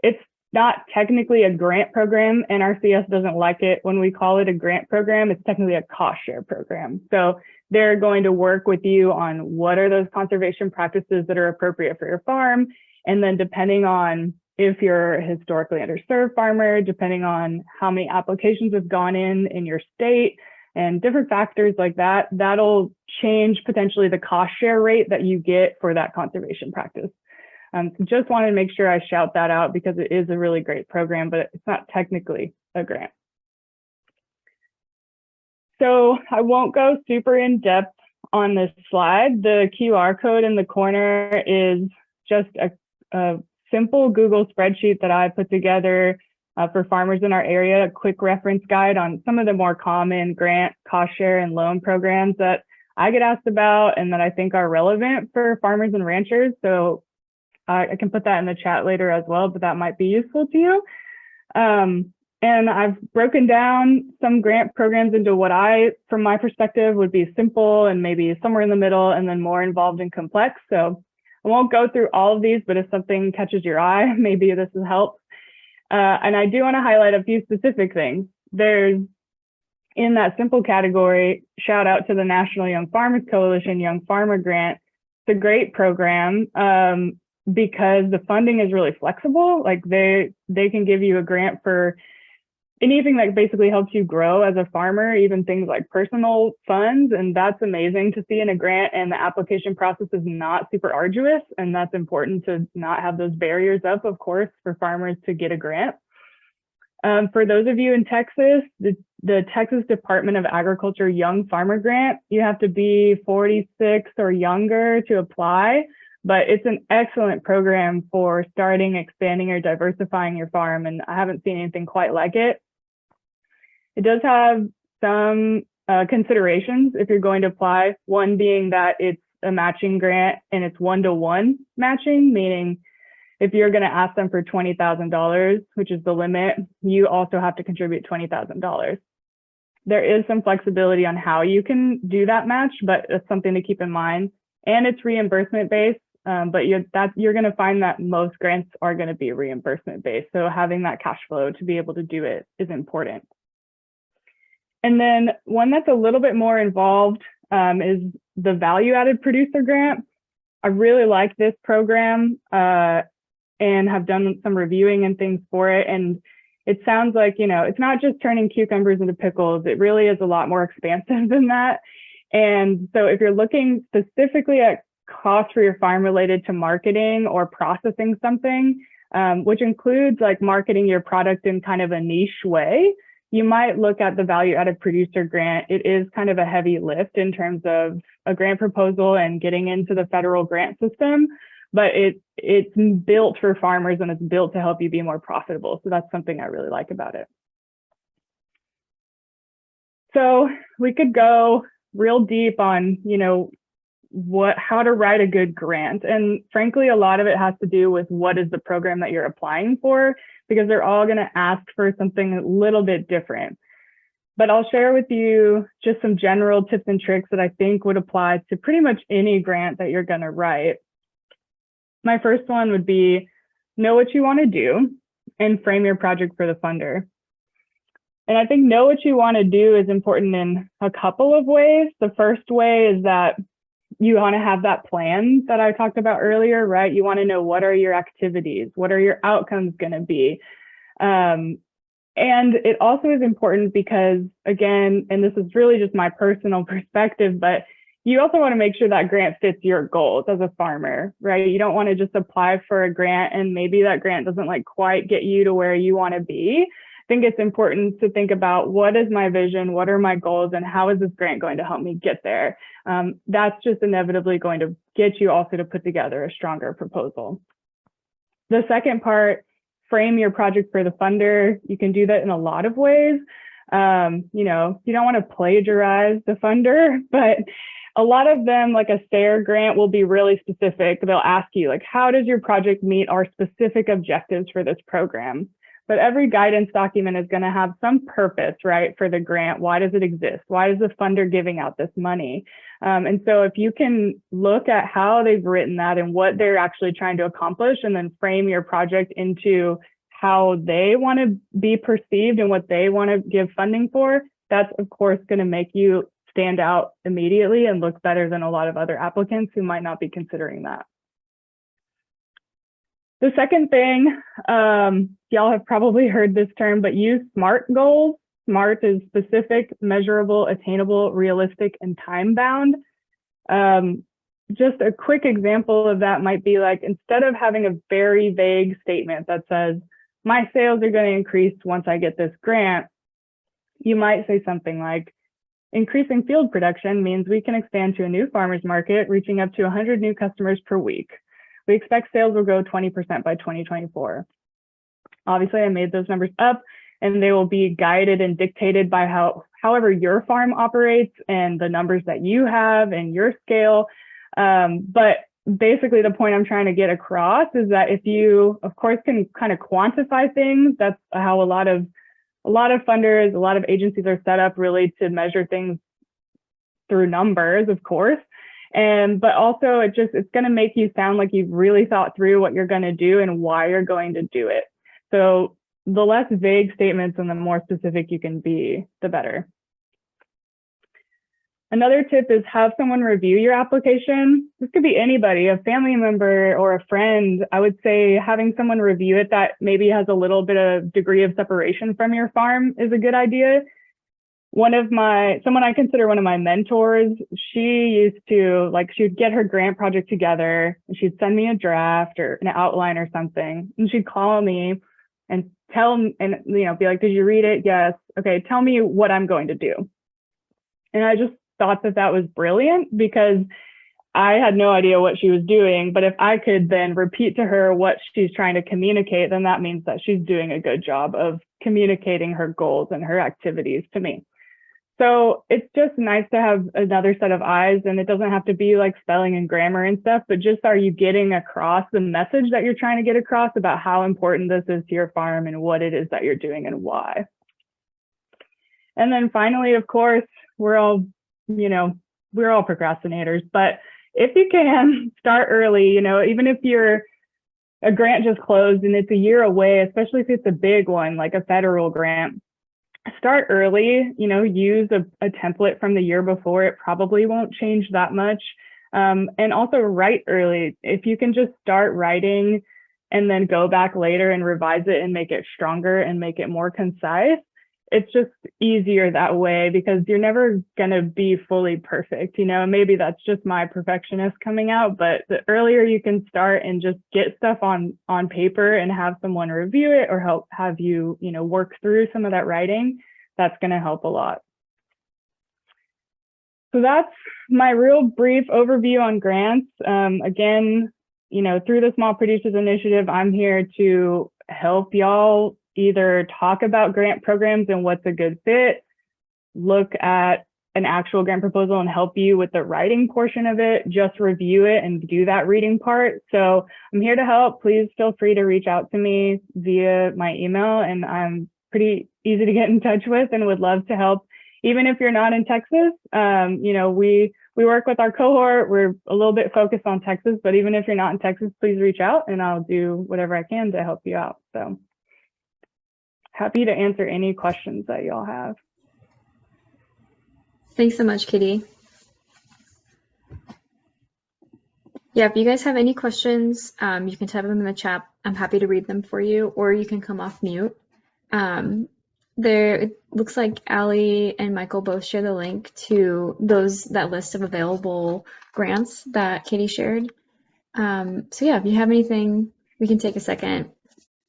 It's not technically a grant program. NRCS doesn't like it when we call it a grant program. It's technically a cost share program. So they're going to work with you on what are those conservation practices that are appropriate for your farm. And then depending on if you're a historically underserved farmer, depending on how many applications have gone in your state and different factors like that, that'll change potentially the cost share rate that you get for that conservation practice. So just wanted to make sure I shout that out because it is a really great program, but it's not technically a grant. So I won't go super in depth on this slide. The QR code in the corner is just a simple Google spreadsheet that I put together for farmers in our area, a quick reference guide on some of the more common grant, cost share, and loan programs that I get asked about and that I think are relevant for farmers and ranchers. So I can put that in the chat later as well, but that might be useful to you. And I've broken down some grant programs into what from my perspective, would be simple and maybe somewhere in the middle, and then more involved and complex. So I won't go through all of these, but if something catches your eye, maybe this will help. And I do want to highlight a few specific things. There's, in that simple category, shout out to the National Young Farmers Coalition Young Farmer Grant. It's a great program because the funding is really flexible. Like they can give you a grant for anything that basically helps you grow as a farmer, even things like personal funds. And that's amazing to see in a grant, and the application process is not super arduous. And that's important to not have those barriers up, of course, for farmers to get a grant. For those of you in Texas, the Texas Department of Agriculture Young Farmer Grant, you have to be 46 or younger to apply, but it's an excellent program for starting, expanding, or diversifying your farm. And I haven't seen anything quite like it. It does have some considerations if you're going to apply, one being that it's a matching grant and it's 1-to-1 matching, meaning if you're going to ask them for $20,000, which is the limit, you also have to contribute $20,000. There is some flexibility on how you can do that match, but it's something to keep in mind. And it's reimbursement based, but you're going to find that most grants are going to be reimbursement based. So having that cash flow to be able to do it is important. And then one that's a little bit more involved is the value added producer grant. I really like this program and have done some reviewing and things for it. And it sounds like, it's not just turning cucumbers into pickles. It really is a lot more expansive than that. And so if you're looking specifically at costs for your farm related to marketing or processing something, which includes like marketing your product in kind of a niche way, you might look at the value added producer grant. It is kind of a heavy lift in terms of a grant proposal and getting into the federal grant system, but it's built for farmers and it's built to help you be more profitable. So that's something I really like about it. So we could go real deep on, how to write a good grant. And frankly, a lot of it has to do with what is the program that you're applying for, because they're all going to ask for something a little bit different. But I'll share with you just some general tips and tricks that I think would apply to pretty much any grant that you're going to write. My first one would be know what you want to do and frame your project for the funder. And I think know what you want to do is important in a couple of ways. The first way is that you want to have that plan that I talked about earlier, right? You want to know what are your activities, what are your outcomes going to be? And it also is important because, again, and this is really just my personal perspective, but you also want to make sure that grant fits your goals as a farmer, right? You don't want to just apply for a grant and maybe that grant doesn't like quite get you to where you want to be. I think it's important to think about what is my vision, what are my goals, and how is this grant going to help me get there? That's just inevitably going to get you also to put together a stronger proposal. The second part, frame your project for the funder. You can do that in a lot of ways. You don't want to plagiarize the funder, but a lot of them, like a SARE grant, will be really specific. They'll ask you, like, how does your project meet our specific objectives for this program? But every guidance document is going to have some purpose, right, for the grant. Why does it exist? Why is the funder giving out this money? And so if you can look at how they've written that and what they're actually trying to accomplish, and then frame your project into how they want to be perceived and what they want to give funding for, that's, of course, going to make you stand out immediately and look better than a lot of other applicants who might not be considering that. The second thing, y'all have probably heard this term, but use SMART goals. SMART is specific, measurable, attainable, realistic, and time-bound. Just a quick example of that might be like, instead of having a very vague statement that says, my sales are going to increase once I get this grant, you might say something like, Increasing field production means we can expand to a new farmers market, reaching up to 100 new customers per week. We expect sales will grow 20% by 2024. Obviously, I made those numbers up, and they will be guided and dictated by however your farm operates and the numbers that you have and your scale. But basically, the point I'm trying to get across is that if you, of course, can kind of quantify things, that's how a lot of funders, a lot of agencies are set up really to measure things through numbers, of course. But also it's going to make you sound like you've really thought through what you're going to do and why you're going to do it. So the less vague statements and the more specific you can be, the better. Another tip is have someone review your application. This could be anybody, a family member or a friend. I would say having someone review it that maybe has a little bit of degree of separation from your farm is a good idea. Someone I consider one of my mentors, she used to, she would get her grant project together and she'd send me a draft or an outline or something. And she'd call me and be like, did you read it? Yes. Okay, tell me what I'm going to do. And I just thought that was brilliant because I had no idea what she was doing. But if I could then repeat to her what she's trying to communicate, then that means that she's doing a good job of communicating her goals and her activities to me. So it's just nice to have another set of eyes, and it doesn't have to be like spelling and grammar and stuff, but just are you getting across the message that you're trying to get across about how important this is to your farm and what it is that you're doing and why. And then finally, of course, we're all procrastinators, but if you can start early, even if a grant just closed and it's a year away, especially if it's a big one, like a federal grant, start early, use a template from the year before. It probably won't change that much. And also write early. If you can just start writing and then go back later and revise it and make it stronger and make it more concise, it's just easier that way because you're never going to be fully perfect, maybe that's just my perfectionist coming out, but the earlier you can start and just get stuff on paper and have someone review it or have you, work through some of that writing, that's going to help a lot. So that's my real brief overview on grants. Again, through the Small Producers Initiative, I'm here to help y'all either talk about grant programs and what's a good fit, look at an actual grant proposal and help you with the writing portion of it, just review it and do that reading part. So I'm here to help. Please feel free to reach out to me via my email, and I'm pretty easy to get in touch with and would love to help. Even if you're not in Texas, we work with our cohort. We're a little bit focused on Texas, but even if you're not in Texas, please reach out and I'll do whatever I can to help you out. So happy to answer any questions that y'all have. Thanks so much, Katie. Yeah, if you guys have any questions, you can type them in the chat. I'm happy to read them for you, or you can come off mute. It looks like Allie and Michael both share the link to that list of available grants that Katie shared. So yeah, if you have anything, we can take a second.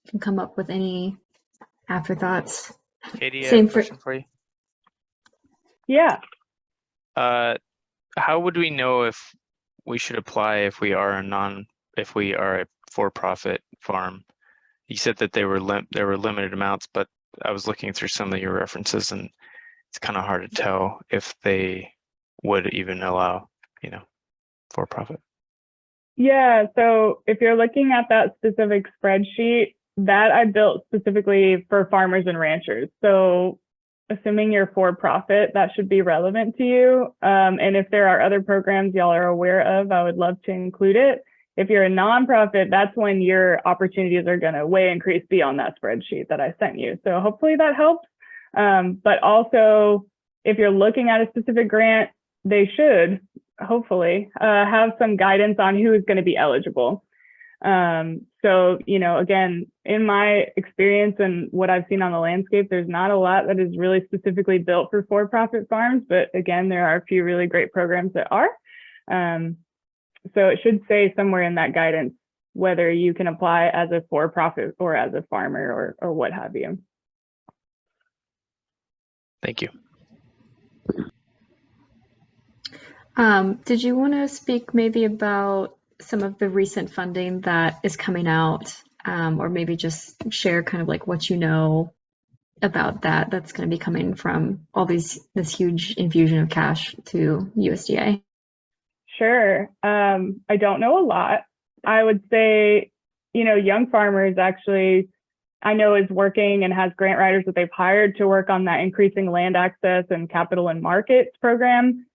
You can come up with any afterthoughts. Katie, I have a question for you. Yeah. How would we know if we should apply if we are a for-profit farm? You said that there were limited amounts, but I was looking through some of your references and it's kind of hard to tell if they would even allow, for-profit. Yeah, so if you're looking at that specific spreadsheet, that I built specifically for farmers and ranchers. So assuming you're for-profit, that should be relevant to you. And if there are other programs y'all are aware of, I would love to include it. If you're a nonprofit, that's when your opportunities are going to way increase beyond that spreadsheet that I sent you. So hopefully that helps. But also, if you're looking at a specific grant, they should hopefully have some guidance on who is going to be eligible. So, again, in my experience and what I've seen on the landscape, there's not a lot that is really specifically built for-profit farms. But again, there are a few really great programs that are. So it should say somewhere in that guidance whether you can apply as a for-profit or as a farmer or what have you. Thank you. Did you want to speak maybe about some of the recent funding that is coming out, or maybe just share kind of like what you know about that's going to be coming from all this huge infusion of cash to USDA? Sure. I don't know a lot. I would say, Young Farmers actually, I know is working and has grant writers that they've hired to work on that increasing land access and capital and markets program.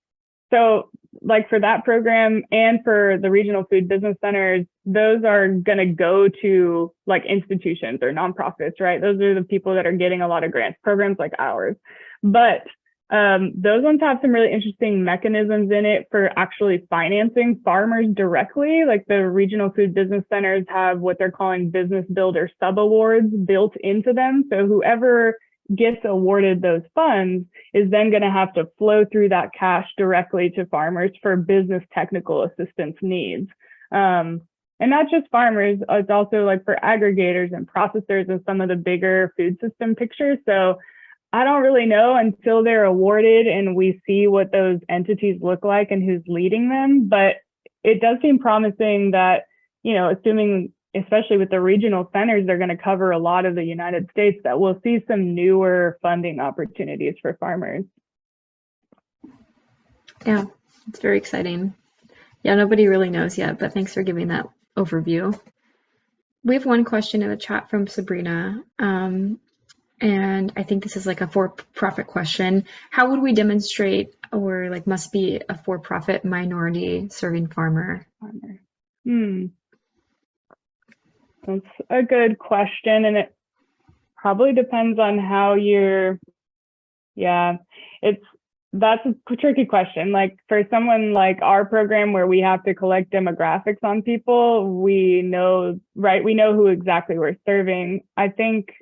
So like for that program and for the regional food business centers, those are going to go to like institutions or nonprofits, right? Those are the people that are getting a lot of grants, programs like ours. But those ones have some really interesting mechanisms in it for actually financing farmers directly. Like the regional food business centers have what they're calling business builder sub-awards built into them. So whoever gets awarded those funds is then going to have to flow through that cash directly to farmers for business technical assistance needs. And not just farmers, it's also like for aggregators and processors of some of the bigger food system pictures. So I don't really know until they're awarded and we see what those entities look like and who's leading them. But it does seem promising that, assuming, especially with the regional centers, they're going to cover a lot of the United States, that we'll see some newer funding opportunities for farmers. Yeah, it's very exciting. Yeah, nobody really knows yet, but thanks for giving that overview. We have one question in the chat from Sabrina. And I think this is like a for-profit question. How would we demonstrate or like must be a for-profit minority serving farmer? That's a good question. And it probably depends on how that's a tricky question. Like for someone like our program where we have to collect demographics on people, we know who exactly we're serving. I think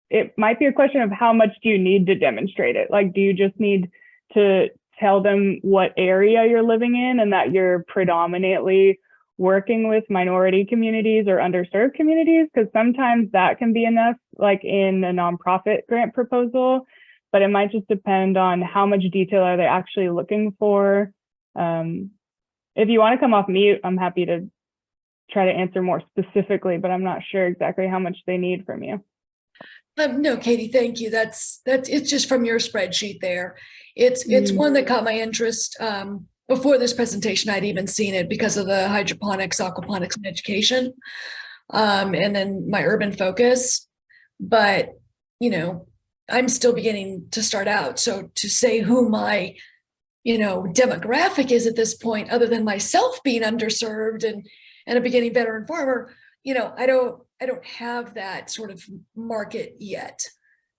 it might be a question of how much do you need to demonstrate it? Like, do you just need to tell them what area you're living in and that you're predominantly working with minority communities or underserved communities? Because sometimes that can be enough, like in a nonprofit grant proposal, but it might just depend on how much detail are they actually looking for. If you want to come off mute, I'm happy to try to answer more specifically, but I'm not sure exactly how much they need from you. No, Katie, thank you. That's it's just from your spreadsheet there. It's one that caught my interest. Before this presentation, I'd even seen it because of the hydroponics, aquaponics, and education, and then my urban focus. But I'm still beginning to start out. So to say who my demographic is at this point, other than myself being underserved and a beginning veteran farmer, I don't have that sort of market yet.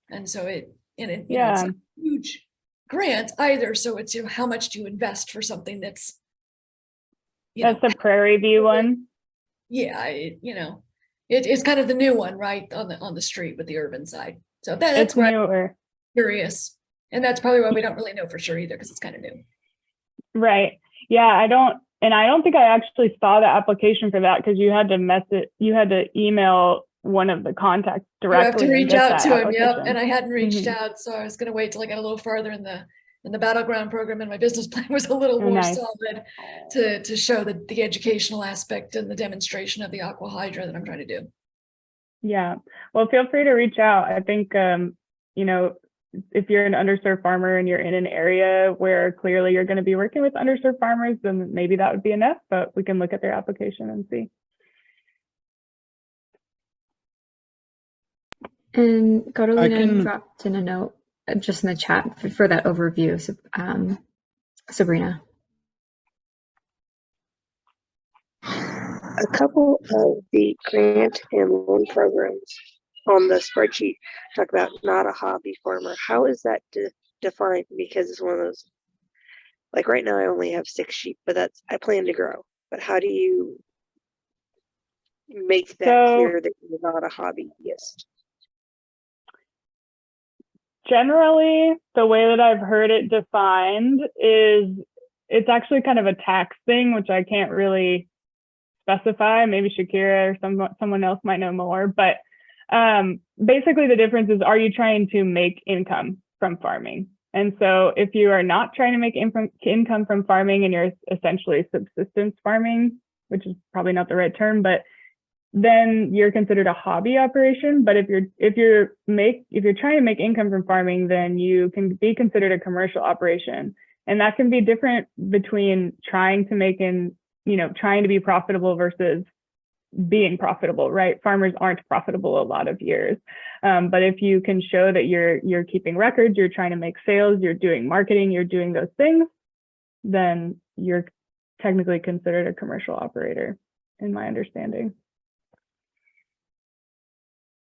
And so it's a huge grant either. So it's, how much do you invest for something that's, that's the Prairie View one. Yeah. It's kind of the new one, right? On the street with the urban side. So that's where newer. I'm curious. And that's probably why we don't really know for sure either, because it's kind of new. Right. Yeah. I don't think I actually saw the application for that because you had to email one of the contacts directly. You have to reach out to him. Yep. And I hadn't reached out. So I was going to wait till I got a little farther in the battleground program, and my business plan was a little more solid to show the educational aspect and the demonstration of the aqua hydra that I'm trying to do. Yeah. Well, feel free to reach out. I think, if you're an underserved farmer and you're in an area where clearly you're going to be working with underserved farmers, then maybe that would be enough, but we can look at their application and see. And Carolina dropped in a note just in the chat for that overview, Sabrina. A couple of the grant and loan programs on the spreadsheet talk about not a hobby farmer. How is that defined? Because it's one of those, like right now I only have 6 sheep, but I plan to grow. But how do you make that clear that you're not a hobbyist? Generally, the way that I've heard it defined is it's actually kind of a tax thing, which I can't really specify. Maybe Shakera or someone else might know more, but basically the difference is, are you trying to make income from farming? And so if you are not trying to make income from farming and you're essentially subsistence farming, which is probably not the right term, but then you're considered a hobby operation. But if you're trying to make income from farming, then you can be considered a commercial operation. And that can be different between trying to be profitable versus being profitable, right? Farmers aren't profitable a lot of years. But if you can show that you're keeping records, you're trying to make sales, you're doing marketing, you're doing those things, then you're technically considered a commercial operator, in my understanding.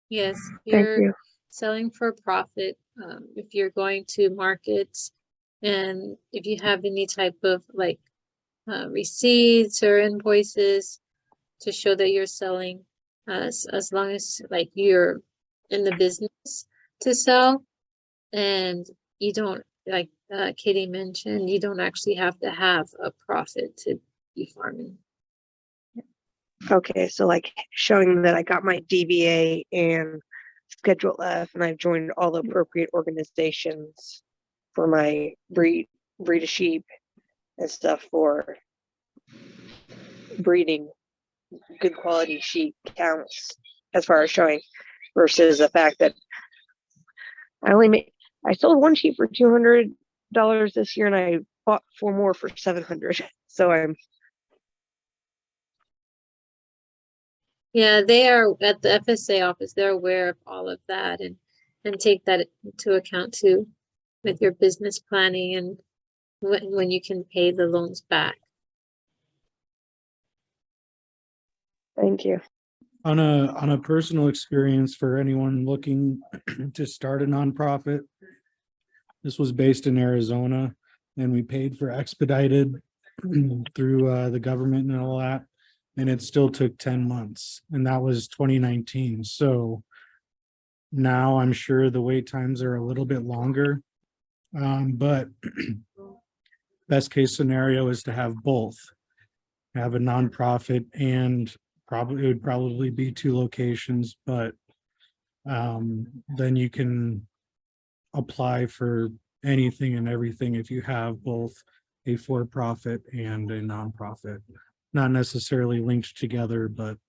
Yes, Thank you're you. selling for profit. If you're going to markets and if you have any type of like receipts or invoices to show that you're selling, as long as like you're in the business to sell and you don't, like Katie mentioned, you don't actually have to have a profit to be farming. Okay, so like showing that I got my DBA and Schedule F, and I've joined all the appropriate organizations for my breed of sheep and stuff for breeding good quality sheep counts as far as showing, versus the fact that I sold one sheep for $200 this year and I bought 4 more for $700. So I'm Yeah, they are at the FSA office. They're aware of all of that and take that into account too with your business planning and when you can pay the loans back. thank you. On a personal experience for anyone looking to start a nonprofit, this was based in Arizona, and we paid for expedited through the government and all that, and it still took 10 months, and that was 2019. So now I'm sure the wait times are a little bit longer, but best case scenario is to have both, have a nonprofit, and it would probably be 2 locations, but then you can apply for anything and everything if you have both a for-profit and a nonprofit, not necessarily linked together, but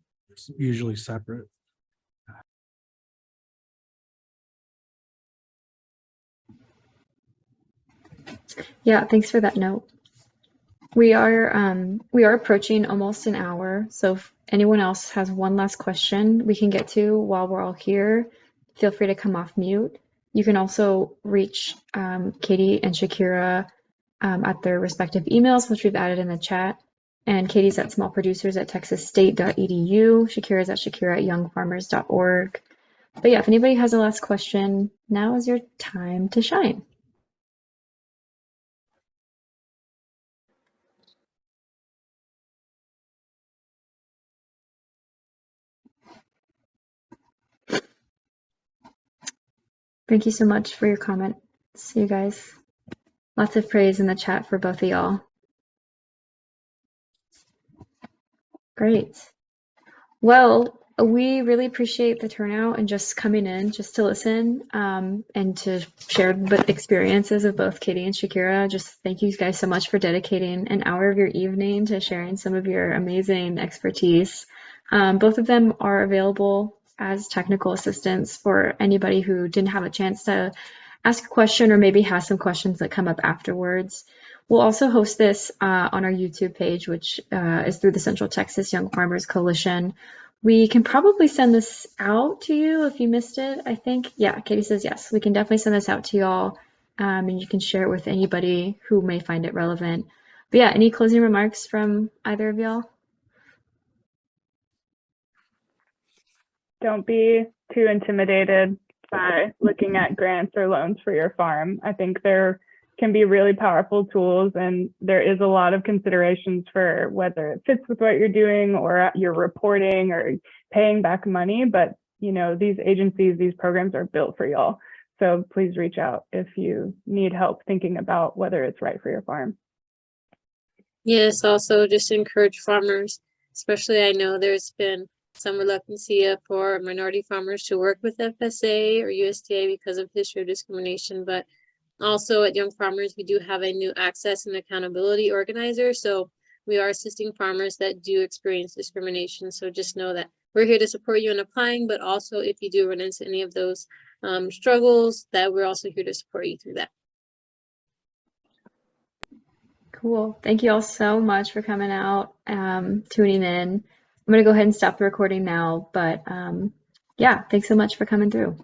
usually separate. Yeah, thanks for that note. We are approaching almost an hour, so if anyone else has one last question we can get to while we're all here, feel free to come off mute. You can also reach Katie and Shakera at their respective emails, which we've added in the chat. And Katie's at smallproducers@texasstate.edu. Shakera's at shakera@youngfarmers.org. But yeah, if anybody has a last question, now is your time to shine. Thank you so much for your comments, you guys. Lots of praise in the chat for both of y'all. Great. Well, we really appreciate the turnout and just coming in just to listen and to share the experiences of both Katie and Shakera. Just thank you guys so much for dedicating an hour of your evening to sharing some of your amazing expertise. Both of them are available as technical assistants for anybody who didn't have a chance to ask a question or maybe has some questions that come up afterwards. We'll also host this on our YouTube page, which is through the Central Texas Young Farmers Coalition. We can probably send this out to you if you missed it, I think. Yeah, Katie says yes. We can definitely send this out to y'all, and you can share it with anybody who may find it relevant. But yeah, any closing remarks from either of y'all? Don't be too intimidated by looking at grants or loans for your farm. I think there can be really powerful tools, and there is a lot of considerations for whether it fits with what you're doing or you're reporting or paying back money. But you know, these agencies, these programs are built for y'all. So please reach out if you need help thinking about whether it's right for your farm. Yes, also just encourage farmers, especially I know there's been some reluctancy for minority farmers to work with FSA or USDA because of history of discrimination, but Also at Young Farmers, we do have a new access and accountability organizer. So we are assisting farmers that do experience discrimination. So just know that we're here to support you in applying, but also if you do run into any of those struggles, that we're also here to support you through that. Cool. Thank you all so much for coming out, tuning in. I'm going to go ahead and stop the recording now, but yeah, thanks so much for coming through.